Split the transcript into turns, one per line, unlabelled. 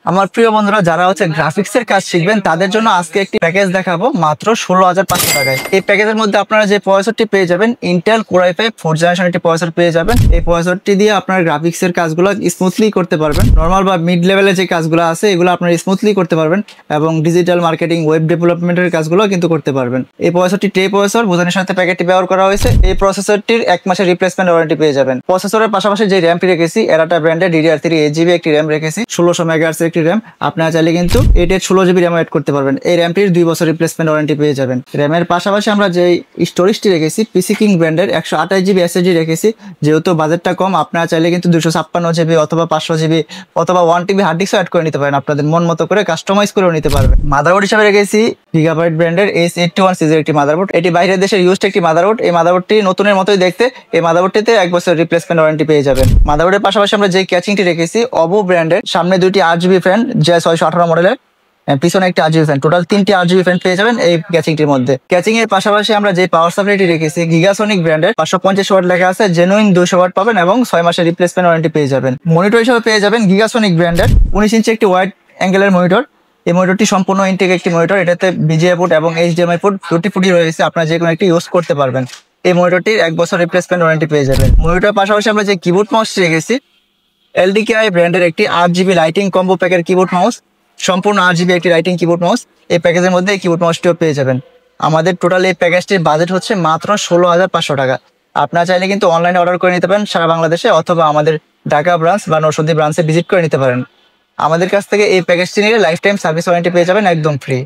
আমার প্রিয় বন্ধুরা যারা গ্রাফিক্সের কাজ শিখবেন তাদের জন্য আজকে একটি প্যাকেজ দেখাবো মাত্র 16,500 টাকায়। এই প্যাকেজের মধ্যে আপনারা যে প্রসেসরটি পেয়ে যাবেন Intel core i5 4th generation একটি প্রসেসর পেয়ে যাবেন। এই প্রসেসরটি দিয়ে আপনারা গ্রাফিক্সের কাজগুলো স্মুথলি করতে পারবেন। নরমাল বা মিড লেভেলের যে কাজগুলো আছে এগুলো আপনারা স্মুথলি করতে পারবেন এবং ডিজিটাল মার্কেটিং ওয়েব ডেভেলপমেন্টের কাজগুলো কিন্তু করতে পারবেন। এই প্রসেসরটি টে প্রসেসর বোঝানোর সাথে প্যাকেটটি ব্যবহার করা হয়েছে। এই প্রসেসরটির 1 মাসের রিপ্লেসমেন্ট ওয়ারেন্টি পেয়ে যাবেন। প্রসেসরের পাশাপাশি যে র্যামটি রেখেছি এরাটা ব্র্যান্ডের DDR3 8GB একটি র্যাম রেখেছি, 1600 মেগাহার্টজ একটি র্যাম। আপনারা চাইলে কিন্তু 8/16GB র্যাম অ্যাড করতে পারবেন। এই র্যামটির 2 বছর রিপ্লেসমেন্ট ওয়ারেন্টি পেয়ে যাবেন। র্যামের পাশাপাশি আমরা যে স্টোরেজটি রেখেছি PC King ব্র্যান্ডের 128GB SSD রেখেছি। যেহেতু বাজেটটা কম আপনারা চাইলে কিন্তু 256GB অথবা 500GB অথবা 1TB হার্ড ডিস্কও অ্যাড করে নিতে পারেন, আপনাদের মন মতো করে কাস্টমাইজ করেও নিতে পারবেন। মাদারবোর্ড হিসেবে রেখেছি গিগাবাইট ব্র্যান্ডের S81 সিরিজের একটি মাদারবোর্ড। এটি বাইরের দেশের ইউজড একটি মাদারবোর্ড। এই মাদারবোর্ডটি নতুনের মতোই দেখতে। এই মাদারবোর্ডটিতে 1 বছর রিপ্লেসমেন্ট ওয়ারেন্টি পেয়ে যাবেন। মাদারবোর্ডের পাশাপাশি আমরা যে ক্যাচিংটি রেখেছি OVO ব্র্যান্ডের, সামনে 2টি 8GB ফ্যান J618 মডেলের, পিছনে একটি 8GB ফ্যান, টোটাল 3টি 8GB ফ্যান পেয়ে যাবেন এই ক্যাচিংটির মধ্যে। ক্যাচিং এর পাশাপাশি আমরা যে পাওয়ার সাপ্লাইটি রেখেছি গিগাসনিক ব্র্যান্ডের, 550 ওয়াট লেখা আছে, জেনুইন 200 ওয়াট পাবেন এবং 6 মাসের রিপ্লেসমেন্ট ওয়ারেন্টি পেয়ে যাবেন। মনিটর হিসেবে পেয়ে যাবেন গিগাসনিক ব্র্যান্ডের 19 ইঞ্চি একটি ওয়াইড অ্যাঙ্গেলের মনিটর। এই মনিটরটি সম্পূর্ণ ইনটেক একটি মনিটর, এটাতে BGA পোর্ট এবং HDMI পোর্ট দুটি পোর্টই রয়েছে, আপনারা যে কোনো একটি ইউজ করতে পারবেন। এই মনিটরটির 1 বছর রিপ্লেসমেন্ট ওয়ারেন্টি পেয়ে যাবেন। মনিটরের পাশাপাশি আমরা যে কিবোর্ড মাউসটি রেখেছি LDKI ব্র্যান্ডের একটি 8GB লাইটিং কম্বো প্যাকের কিবোর্ড মাউস, সম্পূর্ণ 8GB একটি লাইটিং কিবোর্ড মাউস। এই প্যাকেজের মধ্যে এই কিবোর্ড মাউসটিও পেয়ে যাবেন। আমাদের টোটাল এই প্যাকেজটির বাজেট হচ্ছে মাত্র 16,500 টাকা। আপনারা চাইলে কিন্তু অনলাইনে অর্ডার করে নিতে পারেন সারা বাংলাদেশে, অথবা আমাদের ঢাকা ব্রাঞ্চ বা নরসিংদী ব্রাঞ্চে ভিজিট করে নিতে পারেন। আমাদের কাছ থেকে এই প্যাকেজটি নিলে লাইফ টাইম সার্ভিস ওয়ারেন্টি পেয়ে যাবেন একদম ফ্রি।